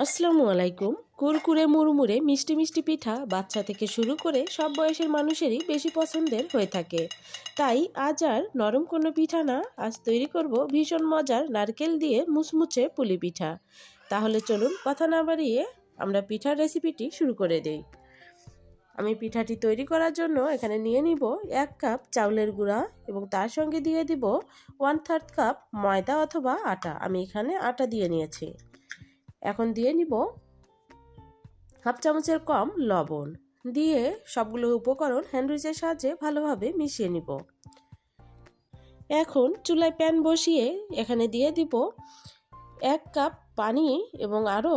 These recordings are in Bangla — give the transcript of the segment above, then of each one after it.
আসসালামু আলাইকুম। কুরকুরে মুড়মুড়ে মিষ্টি মিষ্টি পিঠা বাচ্চা থেকে শুরু করে সব বয়সের মানুষেরই বেশি পছন্দের হয়ে থাকে। তাই আজ আর নরম কোনো পিঠা না, আজ তৈরি করব ভীষণ মজার নারকেল দিয়ে মুচমুচে পুলি পিঠা। তাহলে চলুন কথা না বাড়িয়ে আমরা পিঠার রেসিপিটি শুরু করে দেই। আমি পিঠাটি তৈরি করার জন্য এখানে নিয়ে নিব 1 কাপ চাউলের গুঁড়া এবং তার সঙ্গে দিয়ে দিব 1/3 কাপ ময়দা অথবা আটা। আমি এখানে আটা দিয়ে নিয়েছি। এখন দিয়ে নিব হাফ চামচের কম লবণ, দিয়ে সবগুলো উপকরণ হ্যান্ড উইচের সাহায্যে ভালোভাবে মিশিয়ে নিব। এখন চুলায় প্যান বসিয়ে এখানে দিয়ে দিব 1 কাপ পানি এবং আরও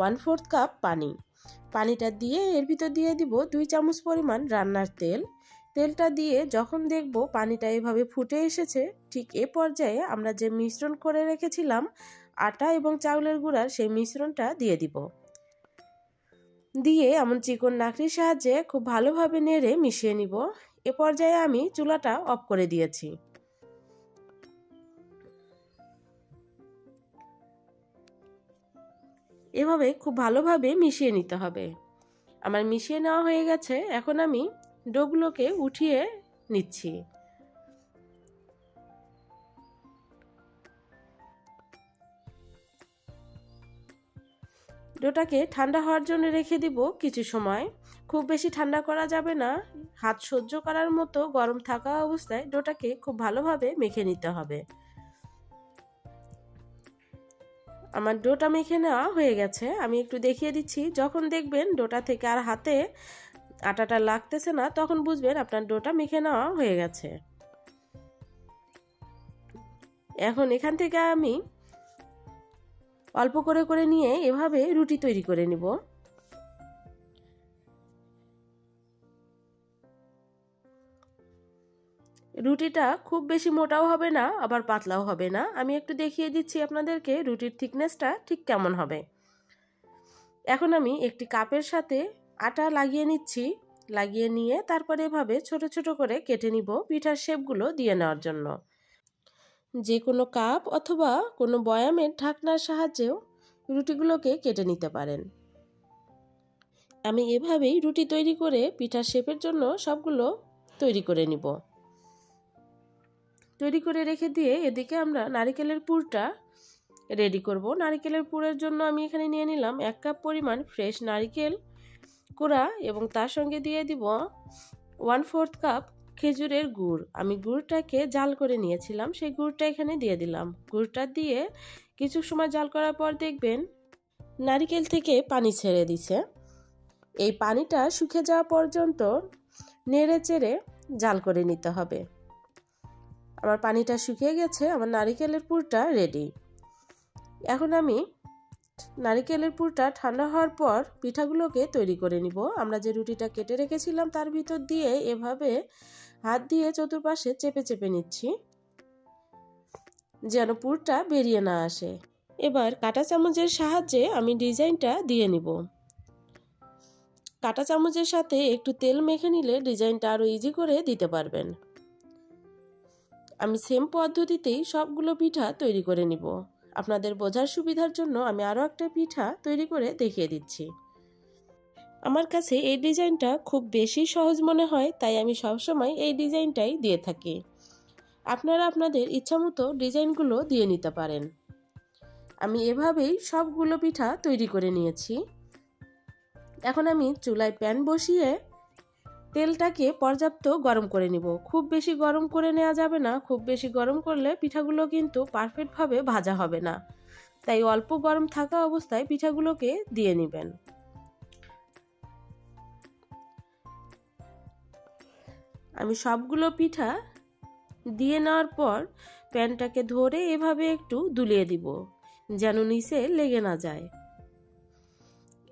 1/4 কাপ পানি। পানিটা দিয়ে এর ভিতর দিয়ে দিব 2 চামচ পরিমাণ রান্নার তেল। তেলটা দিয়ে যখন দেখব পানিটা এভাবে ফুটে এসেছে, ঠিক এ পর্যায়ে আমরা যে মিশ্রণ করে রেখেছিলাম আটা এবং চাউলের গুঁড়ার, সেই মিশ্রণটা দিয়ে দিব। দিয়ে এমন চিকন নাকড়ির সাহায্যে খুব ভালোভাবে নেড়ে মিশিয়ে নিব। এ পর্যায়ে আমি চুলাটা অফ করে দিয়েছি। এভাবে খুব ভালোভাবে মিশিয়ে নিতে হবে। আমার মিশিয়ে নেওয়া হয়ে গেছে। এখন আমি ডোগুলোকে উঠিয়ে নিচ্ছি। ডোটাকে ঠান্ডা হওয়ার জন্য রেখে দিব কিছু সময়। খুব বেশি ঠান্ডা করা যাবে না, হাত সহ্য করার মতো গরম থাকা অবস্থায় ডোটাকে খুব ভালোভাবে মেখে নিতে হবে। আমার ডোটা মেখে নেওয়া হয়ে গেছে। আমি একটু দেখিয়ে দিচ্ছি। যখন দেখবেন ডোটা থেকে আর হাতে আটাটা লাগতেছে না, তখন বুঝবেন আপনার ডোটা মেখে নেওয়া হয়ে গেছে। এখন এখান থেকে আমি অল্প করে করে নিয়ে এভাবে রুটি তৈরি করে নিব। রুটিটা খুব বেশি মোটাও হবে না, আবার পাতলাও হবে না। আমি একটু দেখিয়ে দিচ্ছি আপনাদেরকে রুটির থিকনেসটা ঠিক কেমন হবে। এখন আমি একটি কাপের সাথে আটা লাগিয়ে নিচ্ছি। লাগিয়ে নিয়ে তারপরে এভাবে ছোট ছোট করে কেটে নিব পিঠার শেপগুলো দিয়ে নেওয়ার জন্য। যে কোনো কাপ অথবা কোনো বয়ামের ঢাকনার সাহায্যেও রুটিগুলোকে কেটে নিতে পারেন। আমি এভাবেই রুটি তৈরি করে পিঠার শেপের জন্য সবগুলো তৈরি করে নিব। তৈরি করে রেখে দিয়ে এদিকে আমরা নারকেলের পুরটা রেডি করব। নারকেলের পুরের জন্য আমি এখানে নিয়ে নিলাম 1 কাপ পরিমাণ ফ্রেশ নারকেল কোড়া এবং তার সঙ্গে দিয়ে দিব 1/4 কাপ খেজুরের গুড়। আমি গুড়টাকে জাল করে নিয়েছিলাম, সেই গুড়টা এখানে দিয়ে দিলাম। গুড়টা দিয়ে কিছু সময় জাল করার পর দেখবেন নারকেল থেকে পানি ছেড়ে দিছে। এই পানিটা শুকিয়ে যাওয়া পর্যন্ত নেড়ে চেড়ে জাল করে নিতে হবে। আমার পানিটা শুকিয়ে গেছে, আমার নারকেলের পুরটা রেডি। এখন আমি নারকেলের পুরটা ঠান্ডা হওয়ার পর পিঠাগুলোকে তৈরি করে নিব। আমরা যে রুটিটা কেটে রেখেছিলাম তার ভিতর দিয়ে এভাবে হাত দিয়ে চতুর্পাশে চেপে চেপে নিচ্ছি, যেন পুরটা বেরিয়ে না আসে। এবার কাঁটা চামচের সাহায্যে আমি ডিজাইনটা দিয়ে নিব। কাঁটা চামচের সাথে একটু তেল মেখে নিলে ডিজাইনটা আরো ইজি করে দিতে পারবেন। আমি সেম পদ্ধতিতেই সবগুলো পিঠা তৈরি করে নিব। আপনাদের বোঝার সুবিধার জন্য আমি আরও একটা পিঠা তৈরি করে দেখিয়ে দিচ্ছি। আমার কাছে এই ডিজাইনটা খুব বেশি সহজ মনে হয়, তাই আমি সবসময় এই ডিজাইনটাই দিয়ে থাকি। আপনারা আপনাদের ইচ্ছামতো ডিজাইনগুলো দিয়ে নিতে পারেন। আমি এভাবেই সবগুলো পিঠা তৈরি করে নিয়েছি। এখন আমি চুলায় প্যান বসিয়ে তেলটাকে পর্যাপ্ত গরম করে নিব। খুব বেশি গরম করে নেওয়া যাবে না, খুব বেশি গরম করলে পিঠাগুলো কিন্তু পারফেক্টভাবে ভাজা হবে না। তাই অল্প গরম থাকা অবস্থায় পিঠাগুলোকে দিয়ে নেবেন। আমি সবগুলো পিঠা দিয়ে নেওয়ার পর প্যানটাকে ধরে এভাবে একটু দুলিয়ে দিব, যেন নিচে লেগে না যায়।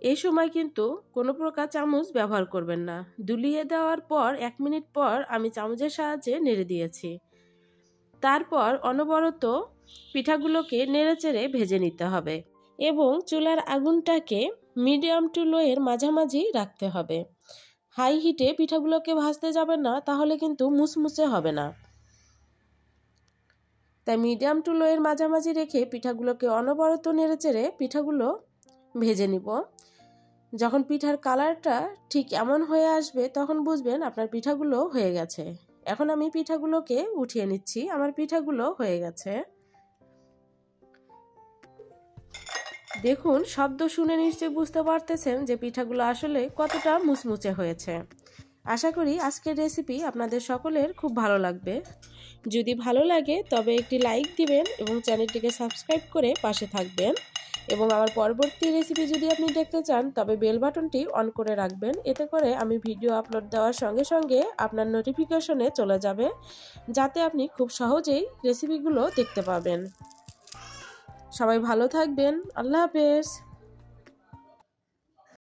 এই সময় কিন্তু কোনো প্রকার চামচ ব্যবহার করবেন না। দুলিয়ে দেওয়ার পর 1 মিনিট পর আমি চামচের সাহায্যে নেড়ে দিয়েছি। তারপর অনবরত পিঠাগুলোকে নেড়েচেড়ে ভেজে নিতে হবে এবং চুলার আগুনটাকে মিডিয়াম টু লো এর মাঝামাঝি রাখতে হবে। হাই হিটে পিঠাগুলোকে ভাজতে যাবেন না, তাহলে কিন্তু মুচমুচে হবে না। তাই মিডিয়াম টু লো এর মাঝামাঝি রেখে পিঠাগুলোকে অনবরত নেড়েচেড়ে পিঠাগুলো ভেজে নিব। যখন পিঠার কালারটা ঠিক এমন হয়ে আসবে তখন বুঝবেন আপনার পিঠাগুলো হয়ে গেছে। এখন আমি পিঠাগুলোকে উঠিয়ে নিচ্ছি। আমার পিঠাগুলো হয়ে গেছে। দেখুন, শব্দ শুনে নিশ্চয়ই বুঝতে পারতেছেন যে পিঠাগুলো আসলে কতটা মুচমুচে হয়েছে। আশা করি আজকের রেসিপি আপনাদের সকলের খুব ভালো লাগবে। যদি ভালো লাগে তবে একটি লাইক দিবেন এবং চ্যানেলটিকে সাবস্ক্রাইব করে পাশে থাকবেন। এবং আমার পরবর্তী রেসিপি যদি আপনি দেখতে চান তবে বেল বাটনটি অন করে রাখবেন। এতে করে আমি ভিডিও আপলোড দেওয়ার সঙ্গে সঙ্গে আপনার নোটিফিকেশনে চলে যাবে, যাতে আপনি খুব সহজেই রেসিপিগুলো দেখতে পাবেন। সবাই ভালো থাকবেন। আল্লাহ হাফেজ।